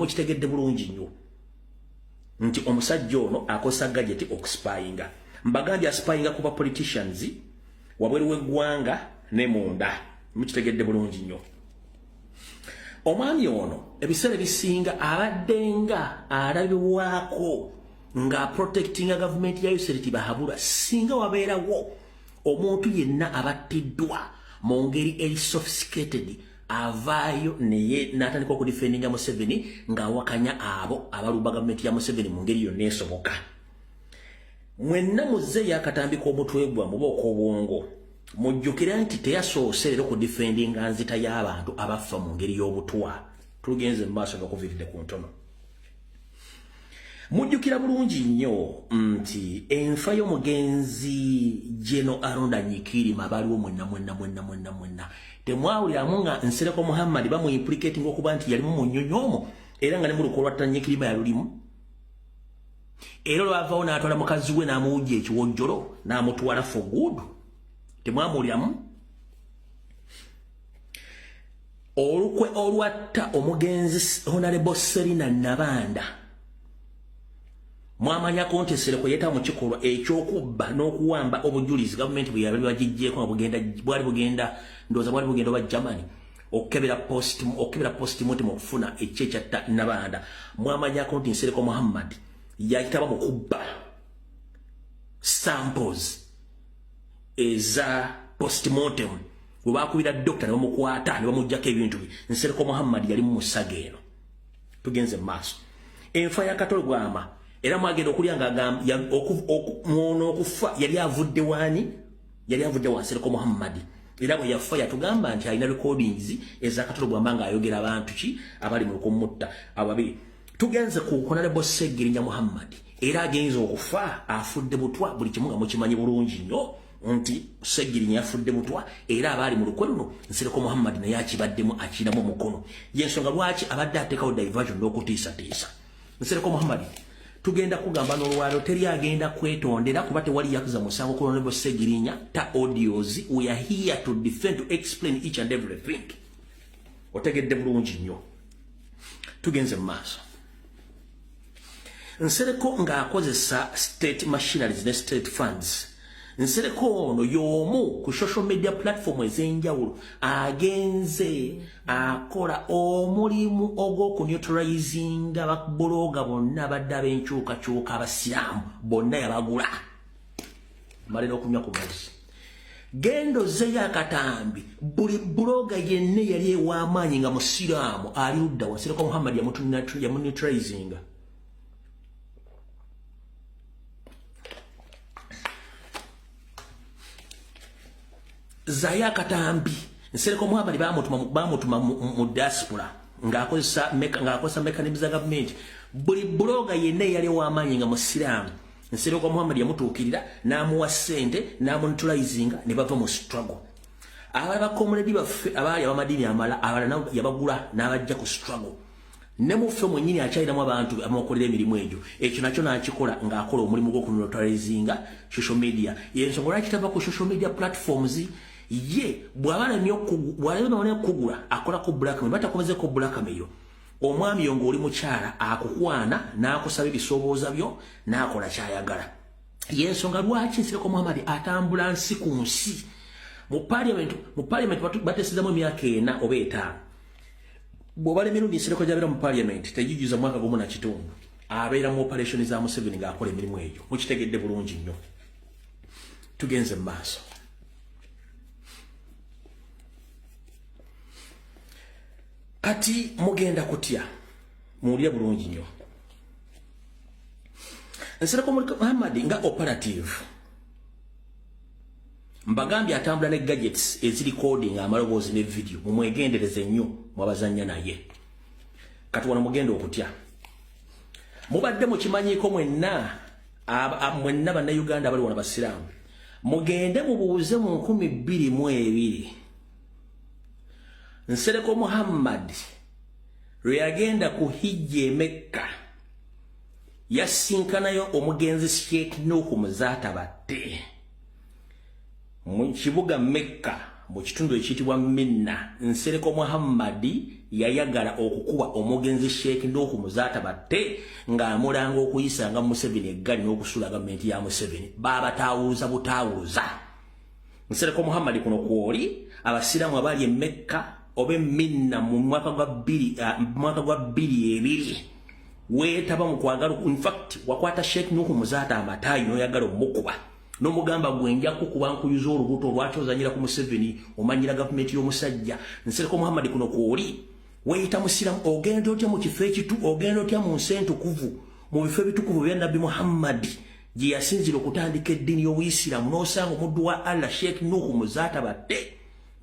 kitegedde bulungi nnyo nti omusajja ono akosa gadget okuspyinga. Mbagambye aspyinga kuba politicians wabweru w'eggwanga ne munda. Mukitegedde bulungi nnyo. Omwami ono ebiseera ebisinga abaddenga alabibwako nga protecting government ya Yusuf Bahabura singa wabeerawo omuntu yenna abattiddwa mu ngeri eri sophisticated avaayo neye n'atandika okudifendinga Museveni ng'awakanya abo abaluba gavumenti ya Museveni mu ngeri yonna esoboka. Mwenna muzze yakatambika omutwe gwa mubooko obwongo mujjukira nti teyasoose leero kudifendinga nzita y'abantu abafa mu ngeri y'obutwa. Tugenze mu maaso ng'okuviiridde ku ntono. Mujjukira bulungi nnyo nti enfa y'omugenzi Jeno Aronda Nyikirima baliwo mwenna temwawuliramu nga Nsereko Muhammad bamu implicating okuba nti yalimu mu nnyonyoomo era nga ne mu lukolwa Nyikirima yalulimu. Era lwavaawo n'atwala mukazi we n'amuwujja ekiwojjolo n'amutwala for good. Temwamuwuliramu. Olukwe olwatta omugenzi Honorable Serina Nabanda mwamanyako nti Nsereko yeeta mu kikolwa eky'okubba n'okuwamba obujulizi gavumenti bwe yali bagijjeeko nga bwali bugenda oba Germany okukebera post-mortem okufuna ekyekyatta Nabanda. Mwamanyako nti Nsereko Muhammad yayitaba mu kubba samples eza post-mortem bwe baakubira dokita ne bamukwata ne bamuggyako ebintu bye. Nsereko Muhammad yali mu musaga eno. Tugenze mu maaso. Enfa ya Katolo Gwama era mwagenda okulya ng'agamba okufa yali avudde waani? Yali avudde wa Nsereko Muhammad. Era bwe yafa yatugamba nti alina recordings eza Katolo Gwama ng'ayogera abantu ki abali mu kumutta ababiri. Tugenze ku Honorable Segirinya Muhammad era agenze okufa afudde butwa buli kimu nga mukimanyi bulungi nnyo nti Segirinya afudde butwa era abali mu lukwe luno Nsereko Muhammad naye akibaddemu akiramu omukono. Yensonga lwaki abadde ateekawo diversion n'okutiisatiisa. Nsereko Muhammad tugenda kugamba n'olwalo teri agenda kwetondera kuba tewali yakuza musango ku Honorable Segirinya ta audios. We are here to defend, to explain each and everything. Otegedde bulungi nnyo. Tugenze mu maaso. Nsereko ng'akozesa state machineries ne state funds. Nsereko ono y'omu ku social media platform ez'enjawulo agenze akola omulimu ogw'okuneutralizinga bakubulooga bonna abadde ab'enkyukakyuka abasiraamu bonna yabagula. Malira okunywa ku mazzi. Gendo ze yakatambi buli buloga yenna yali ew'amaanyi nga musiraamu ali ludda wa Nsereko Muhammad yamuneutralizinga. Zaya Katambi Nsereko Muhammad bamutuma mu diaspora ng'akozesa mechanism za government. Buli bloga yenna yali w'amaanyi nga musiraamu Nsereko Muhammad yamutuukirira n'amuwa ssente n'amuneutralizinga ne bava mu struggle. Abali bakomuledi baffe abaali ab'amadiini amala abalala yabagula n'abajja ku struggle. Ne muffe mwennyini akyaliramu abantu amukolera emirimu egyo. Ekyo nakyo n'akikola ng'akola omulimu gw'okuneutralizinga social media. Yensonga lwaki tava ku social media platforms ye bw'abalemye okugula akolako blackmail batakomezeko blackmail. Omwami yo ng'oli mukyala akukwana n'akusaba ebisobooza byo n'akola kyayagala. Yensonga lwaki Nsereko Muhammad atambula nsi ku nsi. Mu parliament bateesezamu emyaka 4 oba 5. Bw'obala emirundi Nsereko gy'abeera mu parliament tegijuza mwaka gumu na kitundu. Abeera mu operation za Museveni ng'akola emirimu egyo. Mukitegedde bulungi nnyo. Tugenze mu maaso. Kati mugenda kutya muwulire bulungi nnyo. Nsereko Muhammad nga operative mbagambye atambula ne gadgets eziri coding amaloboozi ne video mumwegendereze nnyo mwabazanya naye. Kati wano mugenda okutya mubadde mukimanyiiko mwenna bannayuganda abali wano basiraamu mugende mubuuze mu 2022 Nsereko Muhammad lwe yagenda ku hijja Mecca yasinkanayo omugenzi Sheikh Nuhu Muzaata batte mu kibuga Mecca mu kitundu ekiyitibwa Minna Nsereko Muhammad yayagala okukuba omugenzi Sheikh Nuhu Muzaata batte ng'amulanga okuyisanga Museveni eggali n'okusula gavumenti ya Museveni baabataawuuza butaawuuza. Nsereko Muhammad kuno kwoli abasiraamu abali e Mecca obe Minna mu mwaka gwa 2022 weetaba mu kwagala, in fact wakwata Sheikh Nuhu Muzaata amataayi n'oyagala omukuba n'omugamba gwenja kukuba nkuyuza olubuto lwaki ozanyira ku Museveni omanyira gavumenti y'omusajja. Nsereko Muhammad kuno kwoli weeyita musiramu ogenda otya mu kifo ekitu ogenda otya mu nsi entukuvu mu bifo ebitukuvu bya Nabbi Muhammad gye yasinzira okutandika eddiini y'Obuyisiraamu n'osanga omuddu wa Allah Sheikh Nuhu Muzaata batte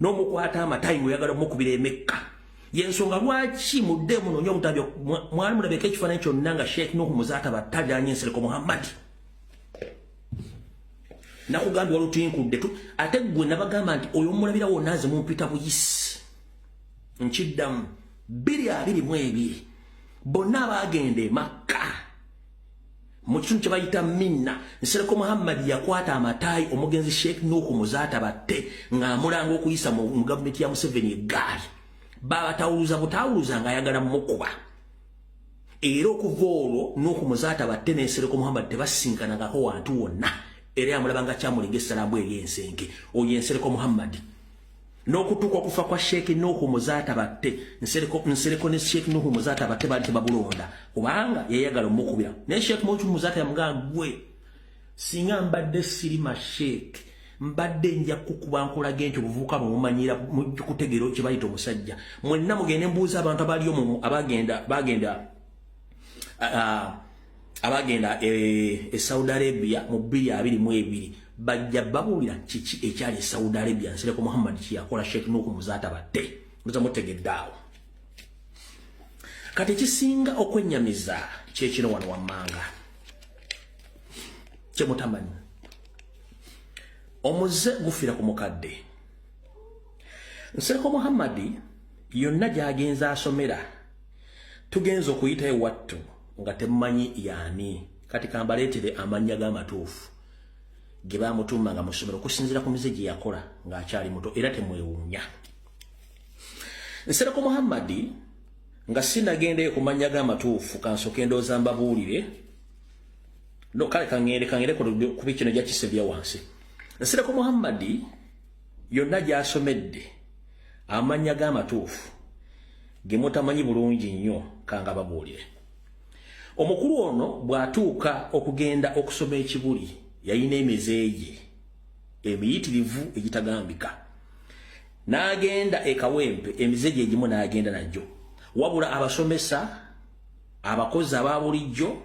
n'omukwata amataayi ng'oyagala omukubira e Mecca. Yensonga lwaki mudde munoonya obutabyo mwali mulabeko ekifaananyi kyonna nga Sheikh Nuhu Muzaata batte ajanye Nsereko Muhammad. Nakugambye walutuyinkudde tu ate gwe nabagamba nti oyo mulabira wonna nze mumpita buyisi nkiddamu 2022 bonna abagenda e Makka mu kitundu kye bayita Minna Nsereko Muhammad yakwata amataayi omugenzi Sheikh Nuhu Muzaata batte ng'amulanga okuyisa mu gavumenti ya Museveni eggaali baabatawuluza butaawuluza ng'ayagala mukuba. Era okuva olwo Nuhu Muzaata batte ne Nsereko Muhammad tebasinkanangako wantu wonna era yamulabanga kyamulinga essalambwa ery'ensenke oyo Nsereko Muhammad. N'okutuuka okufa kwa Sheikh Nuhu Muzaata batte Nsereko ne Sheikh Nuhu Muzaata batte baali tebabulonda kubanga yayagala omukubira naye Sheikh Nuhu Muzaata yamugamba gwe singa mbadde sirima Sheikh mbadde nja kukuba nkulage nti obuvubuka bwemumanyira kutegeera kye bayita omusajja mwenna mugende mbuuza abantu abaliyo abagenda e Saudi Arabia mu 2022 bajja babuulira kiki ekyali e Saudi Arabia Nsereko Muhammad kyakola Sheikh Nuhu Muzaata batte muza mutegeddaawo. Kati kisinga okwennyamiza kyekino wano wammanga kyemutamanyi omuze gufira ku mukadde. Nsereko Muhammad yonna gy'agenza asomera tugenza okuyita ewattu nga temumanyi yaani kati kambaleetere amannya g'amatuufu ge baamutuuma nga musomero okusinziira ku mize gye yakola ng'akyali muto era temwewuunya. Nsereko Muhammad nga sinagendeyo ku mannya g'amatuufu kansooke ndowooza mbabuulire no kale kangere ku bikino gya kisebya wansi. Nsereko Muhammad yonna gy'asomedde amannya g'amatuufu ge mutamanyi bulungi nnyo kanga babuulire. Omukulu ono bw'atuuka okugenda okusoma ekibuli yayina emizeeye emiyitirivu egitagambika n'agenda ekawempe emizeeye egimu n'agenda najjo wabula abasomesa abakozi ababulijjo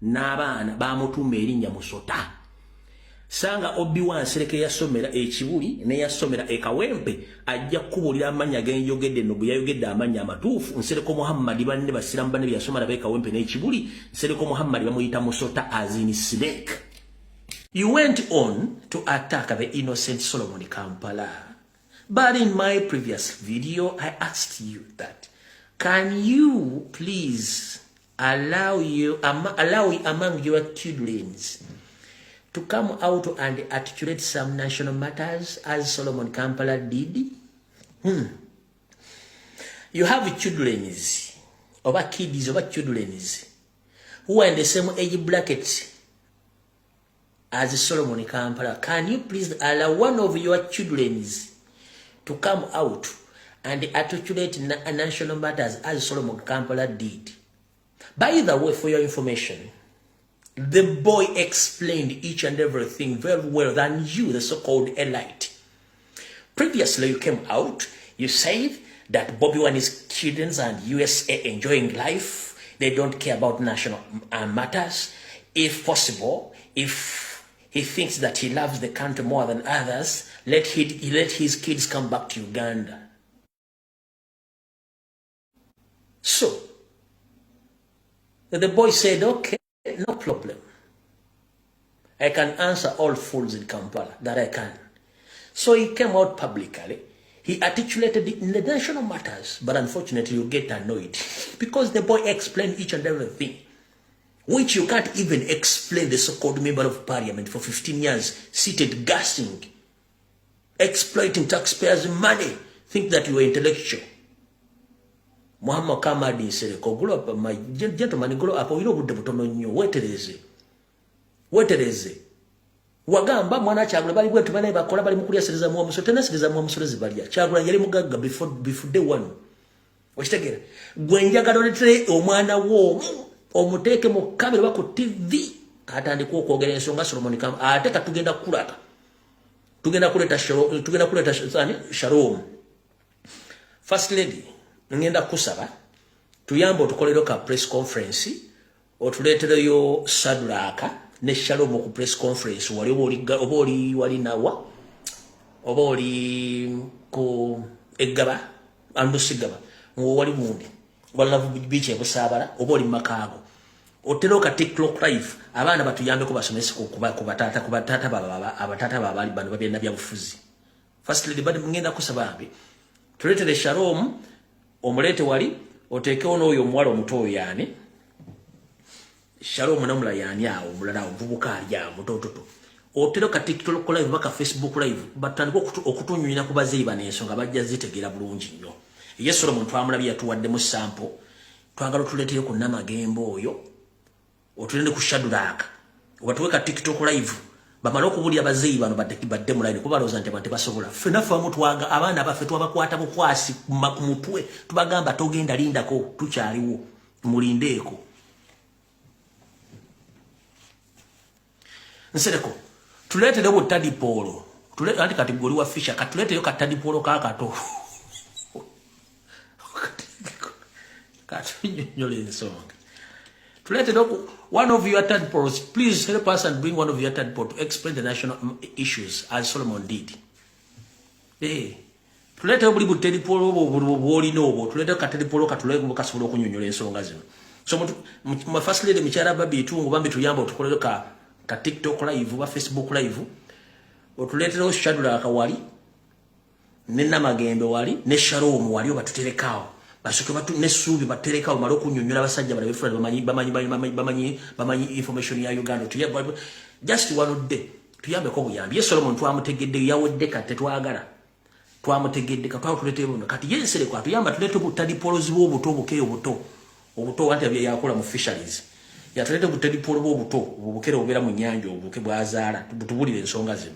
n'abaana baamutuuma erinnya Musota. Sanga Obi-Wan Nsereko yasomera ekibuli ne yasomera ekawempe ajja kubuulira amannya genjogedde no bwe yayogedde amannya amatuufu. Nsereko Muhammad banne basiramu banne byasomera bekawempe n'ekibuli Nsereko Muhammad bamuyita Musota as in snake. You went on to attack the innocent Solomon Kampala. But in my previous video I asked you that can you please allow among your children to come out and articulate some national matters as Solomon Kampala did? You have children, over kids, over children who are in the same age bracket as Solomon Kampala. Can you please allow one of your children to come out and articulate national matters as Solomon Kampala did? By the way, for your information, the boy explained each and everything very well than you, the so-called elite. Previously, you came out, you said that Bobby Wine is children and USA enjoying life. They don't care about national matters. If possible, if he thinks that he loves the country more than others, let his kids come back to Uganda. So, the boy said, okay, no problem. I can answer all fools in Kampala, that I can. So he came out publicly. He articulated it in the national matters, but unfortunately you get annoyed because the boy explained each and everything, which you can't even explain the so-called member of parliament for 15 years, seated gassing exploiting taxpayers' money, think that you are intellectual. Muhammad Kamadi Nsereko, grow up, my gentleman, grow up, you know, with the bottom on you. What is it? Wagamba mwana Chagula bali bwetu bana bakola bali mukulya seriza mu omuso tena seriza mu omuso zibalya Chagula yali mugaga before day one washitegera gwenjagalo letere omwana wo omuteke mu kamera bako TV atandika okwogera ensonga Solomon Kam ateka tugenda kuleta Shalom First Lady ngenda kusaba tuyambo tukolero ka press conference otuletereyo Saduraka ne Shalom ku press conference wali nawa oboli ko egaba ando sigaba wali mundi wala biche busabala oboli makago otero ka TikTok live abana batuyambe ko basomese ko kubatata baba abatata baba ali bano babenda bya bufuzi First Lady badi ngenda kusabambi tuletere Shalom omulete wali oteke ono oyo mwalo mutoyo yani Shalom namula yani awo mulala ovubuka alya mutototo otero ka TikTok live baka Facebook live batandiko okutunyunyina kubazeyi banensonga bajja zitegera bulungi nnyo Yesu Solomon twamula bya tuwadde mu sample twagala tuleteyo ku namagembo oyo otulende ku Shaduraka watuweka TikTok live bamala okubulya bazeyi bano badde mu line kubaloza nti bante basobola fena famu twaga abana bafe twabakwata bukwasi ku mutwe tubagamba togenda lindako tukyaliwo mulindeeko Nsereko tulete lebo tadi polo tulete anti kategori wa fisha katulete yo katadi polo kakato nyole nsonga tulete loko one of your tadi polos please help us and bring one of your tadi polo to explain the national issues as Solomon did tulete obuli butedi polo boli nobo tulete katadi polo katuleke kasobola okunyonyola ensonga zino so mu First Lady michara babi tungu bambi tuyamba tukolero ka TikTok live ba Facebook live otuletero Shaduraka wali nena magembe wali ne Shalom wali obatuterekao basuke batu ne subi baterekao malo kunyonyola basajja bala befura bamanyi information ya Uganda tuyamba just one day tuyambe ko buyambi Yesu Solomon twamutegedde yawodde kate twagala twamutegedde ka twatuletero kati yensere kwa tuyamba tulete butadi polozi bo buto bukeyo obuto wante bya yakola mu fisheries ya tulete butedi polo obuto obukere obera mu nyanja obuke bwazaala tubulire ensonga zino